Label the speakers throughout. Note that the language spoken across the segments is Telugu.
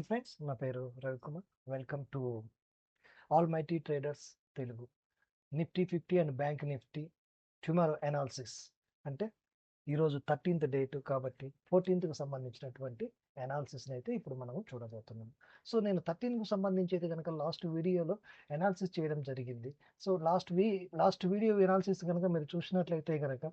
Speaker 1: మార్నింగ్ ఫ్రెండ్స్, నా పేరు Ravikumar. Welcome to all mighty traders Telugu. Nifty 50 and bank Nifty tomorrow analysis అంటే ఈరోజు 13th డేట్ కాబట్టి 14th సంబంధించినటువంటి అనాలిసిస్ని అయితే ఇప్పుడు మనం చూడబోతున్నాం. సో నేను 13కు సంబంధించి అయితే కనుక లాస్ట్ వీడియోలో అనాలిసిస్ చేయడం జరిగింది. సో లాస్ట్ వీడియో అనాలిసిస్ కనుక మీరు చూసినట్లయితే కనుక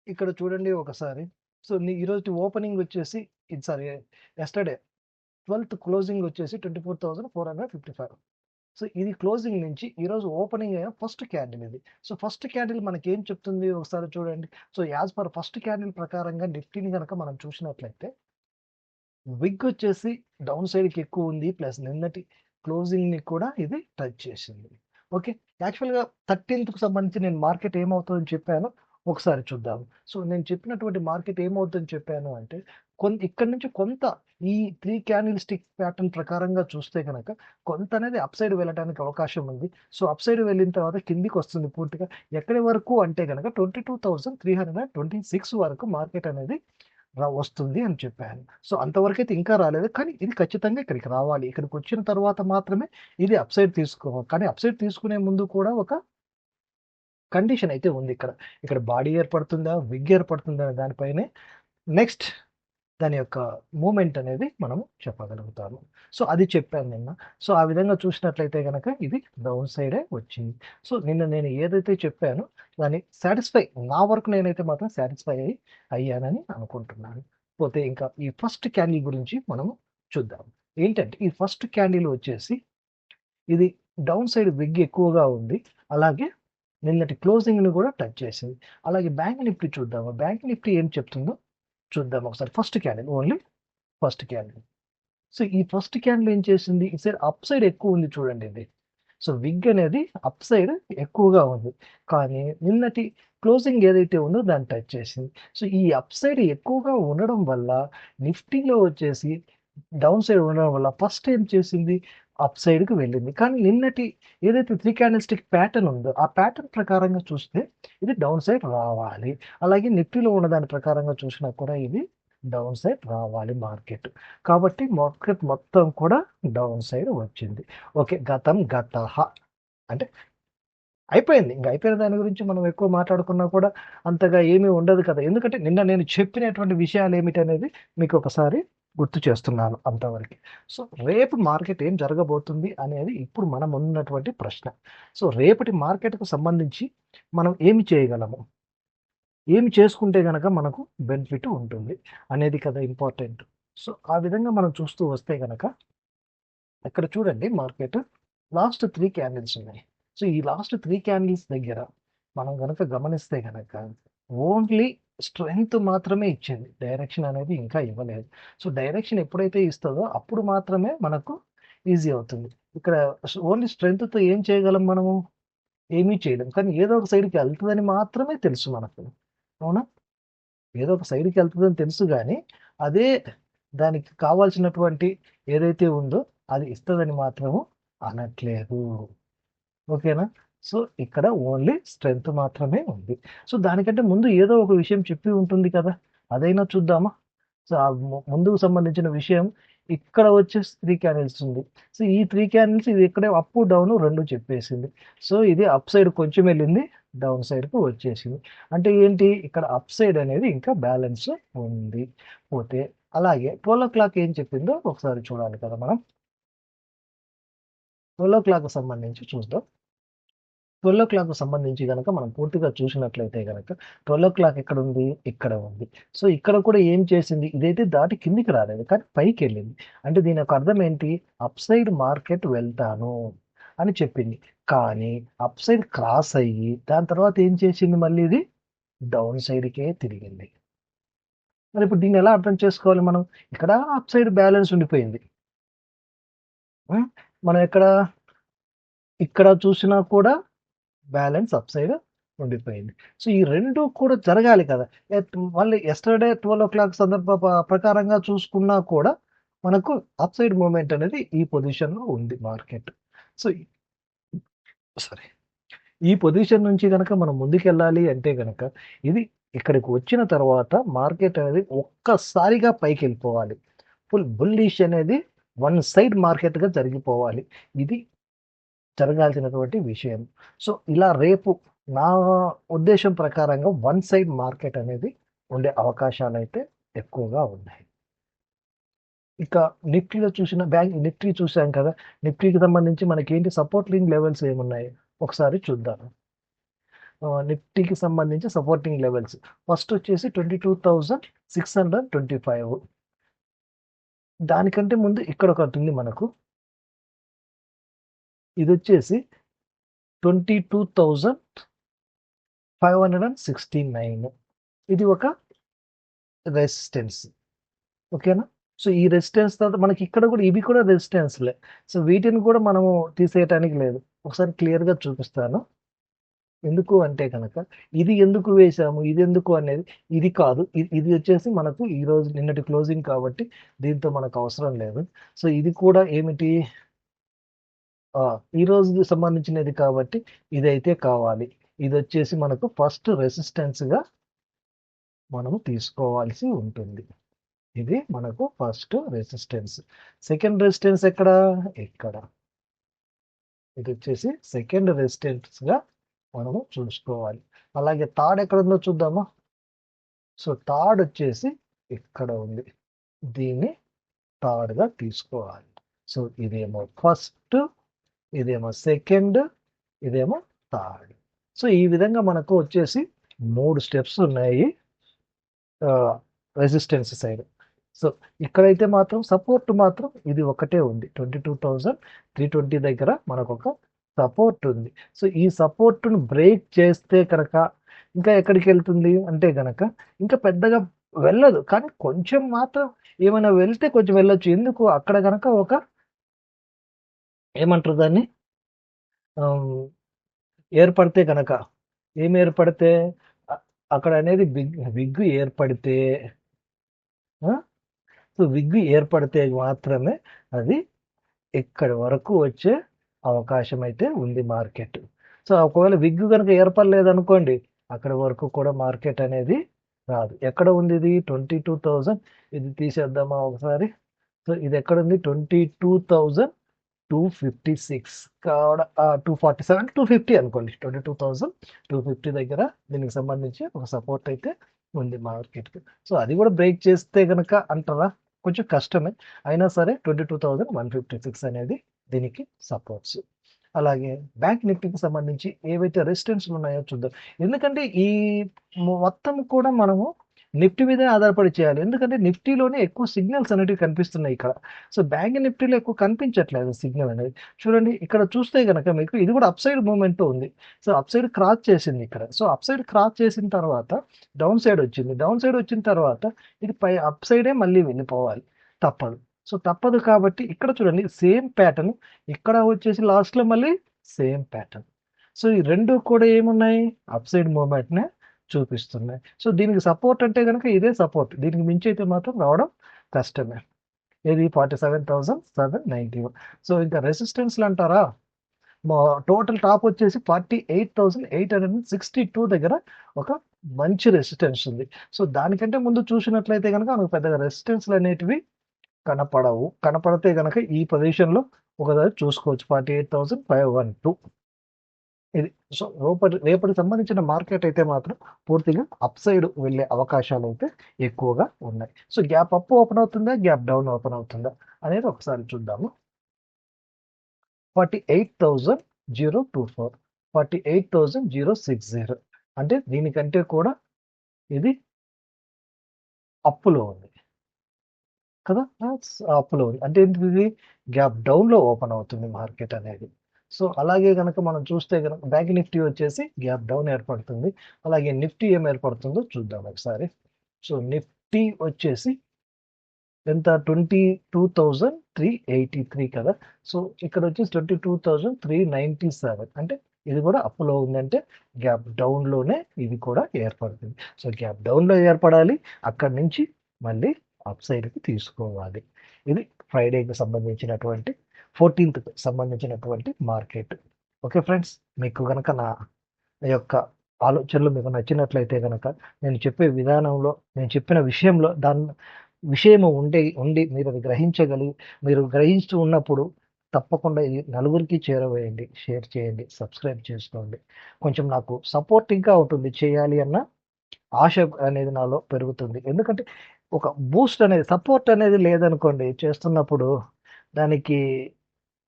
Speaker 1: ఇక్కడ చూడండి ఒకసారి. సో ఈరోజు ఓపెనింగ్ వచ్చేసి ఎస్టర్డే 12th క్లోజింగ్ వచ్చేసి 24,455. సో ఇది క్లోజింగ్ నుంచి ఈరోజు ఓపెనింగ్ అయిన ఫస్ట్ క్యాండిల్ ఇది. సో ఫస్ట్ క్యాండిల్ మనకి ఏం చెప్తుంది ఒకసారి చూడండి. So as per first candle ప్రకారంగా నిఫ్టీని కనుక మనం చూసినట్లయితే విగ్ వచ్చేసి డౌన్ సైడ్కి ఎక్కువ ఉంది, ప్లస్ నిన్నటి క్లోజింగ్ని కూడా ఇది టచ్ చేసింది. ఓకే, యాక్చువల్గా 13th సంబంధించి నేను మార్కెట్ ఏమవుతుందని చెప్పాను, ఒకసారి చూద్దాం. సో నేను చెప్పినటువంటి మార్కెట్ ఏమవుతుందని చెప్పాను అంటే ఇక్కడ నుంచి కొంత ఈ 3 క్యాండిల్ స్టిక్ ప్యాటర్న్ ప్రకారంగా చూస్తే కనుక కొంత అనేది అప్ సైడ్ వెళ్ళడానికి అవకాశం ఉంది. సో అప్ సైడ్ వెళ్ళిన తర్వాత కిందికి వస్తుంది పూర్తిగా. ఎక్కడి వరకు అంటే కనుక 22,326 వరకు మార్కెట్ అనేది వస్తుంది అని చెప్పాను. సో అంతవరకు అయితే ఇంకా రాలేదు, కానీ ఇది ఖచ్చితంగా ఇక్కడికి రావాలి. ఇక్కడికి వచ్చిన తర్వాత మాత్రమే ఇది అప్ సైడ్ తీసుకోవాలి. కానీ అప్ సైడ్ తీసుకునే ముందు కూడా ఒక కండిషన్ అయితే ఉంది. ఇక్కడ బాడీ ఏర్పడుతుందా, విగ్ ఏర్పడుతుందా అనే దానిపైనే నెక్స్ట్ దాని యొక్క మూమెంట్ అనేది మనము చెప్పగలుగుతాము. సో అది చెప్పాను నిన్న. సో ఆ విధంగా చూసినట్లయితే కనుక ఇది డౌన్ సైడే వచ్చింది. సో నిన్న నేను ఏదైతే చెప్పానో దాన్ని నా వరకు నేనైతే మాత్రం సాటిస్ఫై అయ్యానని అనుకుంటున్నాను. పోతే ఇంకా ఈ ఫస్ట్ క్యాండిల్ గురించి మనము చూద్దాం. ఏంటంటే ఈ ఫస్ట్ క్యాండిల్ వచ్చేసి ఇది డౌన్ సైడ్ విగ్ ఎక్కువగా ఉంది, అలాగే నిన్నటి క్లోజింగ్ని కూడా టచ్ చేసింది. అలాగే బ్యాంక్ నిఫ్టీ చూద్దాము. బ్యాంక్ నిఫ్టీ ఏం చెప్తుందో చూద్దాం ఒకసారి. First candle, only first candle. So ఈ ఫస్ట్ క్యాండిల్ ఏం చేసింది, ఈ సైడ్ అప్ సైడ్ ఎక్కువ ఉంది చూడండి ఇది. సో విగ్ అనేది అప్ సైడ్ ఎక్కువగా ఉంది, కానీ నిన్నటి క్లోజింగ్ ఏదైతే ఉందో దాన్ని టచ్ చేసింది. సో ఈ అప్ సైడ్ ఎక్కువగా ఉండడం వల్ల నిఫ్టీలో వచ్చేసి డౌన్ సైడ్ ఉండడం వల్ల ఫస్ట్ ఏం చేసింది, అప్ సైడ్కి వెళ్ళింది. కానీ నిన్నటి ఏదైతే 3 క్యాండిల్ స్టిక్ ప్యాటర్న్ ఉందో ఆ ప్యాటర్న్ ప్రకారంగా చూస్తే ఇది డౌన్ సైడ్ రావాలి. అలాగే నిఫ్టీలో ఉన్న దాని ప్రకారంగా చూసినా కూడా ఇది డౌన్ సైడ్ రావాలి మార్కెట్. కాబట్టి మార్కెట్ మొత్తం కూడా డౌన్ సైడ్ వచ్చింది. ఓకే, గతః అంటే అయిపోయింది. ఇంకా అయిపోయిన దాని గురించి మనం ఎక్కువ మాట్లాడుకున్నా కూడా అంతగా ఏమీ ఉండదు కదా. ఎందుకంటే నిన్న నేను చెప్పినటువంటి విషయాలు ఏమిటనేది మీకు ఒకసారి గుర్తు చేస్తున్నాను అంతవరకు. సో రేపు మార్కెట్ ఏం జరగబోతుంది అనేది ఇప్పుడు మనం ఉన్నటువంటి ప్రశ్న. సో రేపటి మార్కెట్కు సంబంధించి మనం ఏమి చేయగలము, ఏమి చేసుకుంటే కనుక మనకు బెనిఫిట్ ఉంటుంది అనేది కదా ఇంపార్టెంట్. సో ఆ విధంగా మనం చూస్తూ వస్తే కనుక ఇక్కడ చూడండి, మార్కెట్ లాస్ట్ 3 క్యాండిల్స్ ఉన్నాయి. సో ఈ లాస్ట్ 3 క్యాండిల్స్ దగ్గర మనం కనుక గమనిస్తే కనుక ఓన్లీ స్ట్రెంగ్త్ మాత్రమే ఇచ్చింది, డైరెక్షన్ అనేది ఇంకా ఇవ్వలేదు. సో డైరెక్షన్ ఎప్పుడైతే ఇస్తుందో అప్పుడు మాత్రమే మనకు ఈజీ అవుతుంది. ఇక్కడ ఓన్లీ స్ట్రెంగ్త్తో ఏం చేయగలం మనము, ఏమీ చేయలేం. కానీ ఏదో ఒక సైడ్కి వెళ్తుందని మాత్రమే తెలుసు మనకు, అవునా? ఏదో ఒక సైడ్కి వెళ్తుందని తెలుసు, కానీ అదే దానికి కావాల్సినటువంటి ఏదైతే ఉందో అది ఇస్తుందని మాత్రము అనట్లేదు. ఓకేనా? సో ఇక్కడ ఓన్లీ స్ట్రెంగ్త్ మాత్రమే ఉంది. సో దానికంటే ముందు ఏదో ఒక విషయం చెప్పి ఉంటుంది కదా, అదైనా చూద్దామా? సో ముందుకు సంబంధించిన విషయం ఇక్కడ వచ్చేసి 3 క్యాండిల్స్ ఉంది. సో ఈ 3 క్యాండిల్స్ ఇది ఇక్కడే అప్ డౌన్ రెండు చెప్పేసింది. సో ఇది అప్ సైడ్ కొంచెం వెళ్ళింది, డౌన్ సైడ్కు వచ్చేసింది. అంటే ఏంటి, ఇక్కడ అప్ సైడ్ అనేది ఇంకా బ్యాలెన్స్ ఉంది. పోతే అలాగే 12 o'clock ఏం చెప్పిందో ఒకసారి చూడాలి కదా మనం. 12 o'clock సంబంధించి చూద్దాం. 12 o'clock సంబంధించి కనుక మనం పూర్తిగా చూసినట్లయితే కనుక 12 o'clock ఎక్కడ ఉంది, ఇక్కడ ఉంది. సో ఇక్కడ కూడా ఏం చేసింది, ఇదైతే దాటి కిందికి రాలేదు కానీ పైకి వెళ్ళింది. అంటే దీని యొక్క అర్థం ఏంటి, అప్ సైడ్ మార్కెట్ వెళ్తాను అని చెప్పింది. కానీ అప్ సైడ్ క్రాస్ అయ్యి దాని తర్వాత ఏం చేసింది, మళ్ళీ ఇది డౌన్ సైడ్కే తిరిగింది. మరి ఇప్పుడు దీన్ని ఎలా అర్థం చేసుకోవాలి మనం, ఇక్కడ అప్ సైడ్ బ్యాలెన్స్ ఉండిపోయింది. మనం ఇక్కడ చూసినా కూడా బ్యాలెన్స్ అప్ సైడ్ ఉండిపోయింది. సో ఈ రెండు కూడా జరగాలి కదా. మళ్ళీ ఎస్టర్డే 12 o'clock సందర్భ ప్రకారంగా చూసుకున్నా కూడా మనకు అప్ సైడ్ మూమెంట్ అనేది ఈ పొజిషన్లో ఉంది మార్కెట్. సో ఈ పొజిషన్ నుంచి కనుక మనం ముందుకెళ్ళాలి అంటే కనుక ఇది ఇక్కడికి వచ్చిన తర్వాత మార్కెట్ అనేది ఒక్కసారిగా పైకి వెళ్ళిపోవాలి. ఫుల్ బుల్లిష్ అనేది వన్ సైడ్ మార్కెట్గా జరిగిపోవాలి. ఇది జరగాల్సినటువంటి విషయం. సో ఇలా రేపు నా ఉద్దేశం ప్రకారంగా వన్ సైడ్ మార్కెట్ అనేది ఉండే అవకాశాలు అయితే ఎక్కువగా ఉన్నాయి. ఇక నిఫ్టీలో చూసిన బ్యాంక్ నిఫ్టీ చూసాం కదా, నిఫ్టీకి సంబంధించి మనకి ఏంటి సపోర్టింగ్ లెవెల్స్ ఏమున్నాయి ఒకసారి చూద్దాం. నిఫ్టీకి సంబంధించి సపోర్టింగ్ లెవెల్స్ ఫస్ట్ వచ్చేసి 22,625. దానికంటే ముందు ఇక్కడ ఒకటి ఉంది మనకు, ఇది వచ్చేసి 22,569. ఇది ఒక రెసిస్టెన్స్. ఓకేనా? సో ఈ రెసిస్టెన్స్ తర్వాత మనకి ఇక్కడ కూడా ఇవి కూడా రెసిస్టెన్స్లే. సో వీటిని కూడా మనము తీసేయటానికి లేదు. ఒకసారి క్లియర్గా చూపిస్తాను. ఎందుకు అంటే కనుక ఇది ఎందుకు వేసాము, ఇది ఎందుకు అనేది ఇది కాదు. ఇది వచ్చేసి మనకు ఈ రోజు నిన్నటి క్లోజింగ్ కాబట్టి దీంతో మనకు అవసరం లేదు. సో ఇది కూడా ఏమిటి, ఈ రోజుకి సంబంధించినది కాబట్టి ఇదైతే కావాలి. ఇది వచ్చేసి మనకు ఫస్ట్ రెసిస్టెన్స్గా మనము తీసుకోవాల్సి ఉంటుంది. ఇది మనకు ఫస్ట్ రెసిస్టెన్స్. సెకండ్ రెసిస్టెన్స్ ఎక్కడ, ఇక్కడ. ఇది వచ్చేసి సెకండ్ రెసిస్టెన్స్గా మనము చూసుకోవాలి. అలాగే థర్డ్ ఎక్కడ ఉందో చూద్దామా. సో థర్డ్ వచ్చేసి ఇక్కడ ఉంది, దీన్ని థర్డ్గా తీసుకోవాలి. సో ఇదేమో ఫస్ట్, ఇదేమో సెకండ్, ఇదేమో థర్డ్. సో ఈ విధంగా మనకు వచ్చేసి 3 స్టెప్స్ ఉన్నాయి రెసిస్టెన్స్ సైడ్. సో ఇక్కడైతే మాత్రం సపోర్ట్ మాత్రం ఇది ఒకటే ఉంది, 22,320 దగ్గర మనకు ఒక సపోర్ట్ ఉంది. సో ఈ సపోర్ట్ను బ్రేక్ చేస్తే కనుక ఇంకా ఎక్కడికి వెళ్తుంది అంటే కనుక ఇంకా పెద్దగా వెళ్ళదు, కానీ కొంచెం మాత్రం ఏమైనా వెళ్తే కొంచెం వెళ్ళొచ్చు. ఎందుకు, అక్కడ కనుక ఒక ఏమంటారు దాన్ని, ఏర్పడితే కనుక ఏం ఏర్పడితే అక్కడ అనేది విగ్గు ఏర్పడితే, సో విగ్గు ఏర్పడితే మాత్రమే అది ఇక్కడి వరకు వచ్చే అవకాశం అయితే ఉంది మార్కెట్. సో ఒకవేళ విగ్గు కనుక ఏర్పడలేదు అనుకోండి, అక్కడ వరకు కూడా మార్కెట్ అనేది రాదు. ఎక్కడ ఉంది ఇది, 22,000. ఇది తీసేద్దామా ఒకసారి. సో ఇది ఎక్కడ ఉంది, 22,256 కావడ 247, 250 అనుకోండి. 22,250 దగ్గర దీనికి సంబంధించి ఒక సపోర్ట్ అయితే ఉంది మార్కెట్కి. సో అది కూడా బ్రేక్ చేస్తే కనుక అంటారా, కొంచెం కష్టమే. అయినా సరే 22,156 అనేది దీనికి సపోర్ట్స్. అలాగే బ్యాంక్ నిఫ్టీకి సంబంధించి ఏవైతే రెసిస్టెన్స్లు ఉన్నాయో చూద్దాం. ఎందుకంటే ఈ మొత్తం కూడా మనము నిఫ్టీ మీదే ఆధారపడి చేయాలి. ఎందుకంటే నిఫ్టీలోనే ఎక్కువ సిగ్నల్స్ అనేవి కనిపిస్తున్నాయి ఇక్కడ. సో బ్యాంక్ నిఫ్టీలో ఎక్కువ కనిపించట్లేదు సిగ్నల్ అనేది. చూడండి ఇక్కడ చూస్తే కనుక మీకు ఇది కూడా అప్ సైడ్ మూమెంట్ ఉంది. సో అప్ సైడ్ క్రాస్ చేసింది ఇక్కడ. సో అప్ సైడ్ క్రాస్ చేసిన తర్వాత డౌన్ సైడ్ వచ్చింది. డౌన్ సైడ్ వచ్చిన తర్వాత ఇది పై అప్ సైడే మళ్ళీ వెళ్ళిపోవాలి, తప్పదు. సో తప్పదు కాబట్టి ఇక్కడ చూడండి సేమ్ ప్యాటర్న్, ఇక్కడ వచ్చేసి లాస్ట్లో మళ్ళీ సేమ్ ప్యాటర్న్. సో ఈ రెండు కూడా ఏమున్నాయి, అప్ సైడ్ మూమెంట్నే చూపిస్తున్నాయి. సో దీనికి సపోర్ట్ అంటే కనుక ఇదే సపోర్ట్, దీనికి మించి అయితే మాత్రం రావడం కష్టమే. ఇది 47,791. సో ఇంకా రెసిస్టెన్స్లు అంటారా, టోటల్ టాప్ వచ్చేసి 48,862 దగ్గర ఒక మంచి రెసిస్టెన్స్ ఉంది. సో దానికంటే ముందు చూసినట్లయితే కనుక మనకు పెద్దగా రెసిస్టెన్స్లు అనేటివి కనపడవు. కనపడితే కనుక ఈ పొజిషన్లో ఒకసారి చూసుకోవచ్చు, 48,512. ఇది. సో రేపటికి సంబంధించిన మార్కెట్ అయితే మాత్రం పూర్తిగా అప్ సైడ్ వెళ్ళే అవకాశాలు అయితే ఎక్కువగా ఉన్నాయి. సో గ్యాప్ అప్ ఓపెన్ అవుతుందా, గ్యాప్ డౌన్ ఓపెన్ అవుతుందా అనేది ఒకసారి చూద్దాము. 48,024, 48,060. అంటే దీనికంటే కూడా ఇది అప్పులో ఉంది కదా, అప్పులో ఉంది. అంటే ఇది గ్యాప్ డౌన్లో ఓపెన్ అవుతుంది మార్కెట్ అనేది. సో అలాగే కనుక మనం చూస్తే కనుక బ్యాంక్ నిఫ్టీ వచ్చేసి గ్యాప్ డౌన్ ఏర్పడుతుంది. అలాగే నిఫ్టీ ఏం ఏర్పడుతుందో చూద్దాం ఒకసారి. సో నిఫ్టీ వచ్చేసి ఎంత, 22,383 కదా. సో ఇక్కడ వచ్చేసి 22,397. అంటే ఇది కూడా అప్లో ఉందంటే గ్యాప్ డౌన్లోనే ఇది కూడా ఏర్పడుతుంది. సో గ్యాప్ డౌన్లో ఏర్పడాలి, అక్కడి నుంచి మళ్ళీ అప్ సైడ్కి తీసుకోవాలి. ఇది ఫ్రైడేకి సంబంధించినటువంటి 14th సంబంధించినటువంటి మార్కెట్. ఓకే ఫ్రెండ్స్, మీకు కనుక నా యొక్క ఆలోచనలు మీకు నచ్చినట్లయితే కనుక నేను చెప్పే విధానంలో, నేను చెప్పిన విషయంలో విషయం ఉండి మీరు అది మీరు గ్రహిస్తూ ఉన్నప్పుడు తప్పకుండా ఇది నలుగురికి చేరవేయండి, షేర్ చేయండి, సబ్స్క్రైబ్ చేసుకోండి. కొంచెం నాకు సపోర్ట్ ఇంకా ఉంటుంది. చేయాలి అన్న ఆశ అనేది నాలో పెరుగుతుంది. ఎందుకంటే ఒక బూస్ట్ అనేది, సపోర్ట్ అనేది లేదనుకోండి చేస్తున్నప్పుడు, దానికి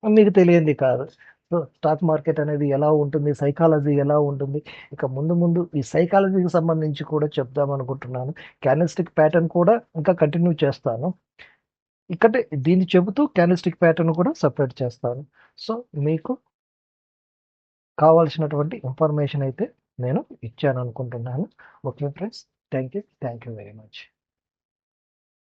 Speaker 1: మీకు తెలియంది కాదు. సో, స్టాక్ మార్కెట్ అనేది ఎలా ఉంటుంది? సైకాలజీ ఎలా ఉంటుంది? ఇక ముందు ముందు ఈ సైకాలజీకి సంబంధించి కూడా చెప్దామనుకుంటున్నాను. క్యాండిల్‌స్టిక్ ప్యాటర్న్ కూడా ఇంకా కంటిన్యూ చేస్తాను. ఇక్కడే దీన్ని చెబుతూ క్యాండిల్‌స్టిక్ ప్యాటర్న్ కూడా సెపరేట్ చేస్తాను. సో, మీకు కావాల్సినటువంటి ఇన్ఫర్మేషన్ అయితే నేను ఇచ్చాననుకుంటున్నాను. Okay friends. Thank you. Thank you very much.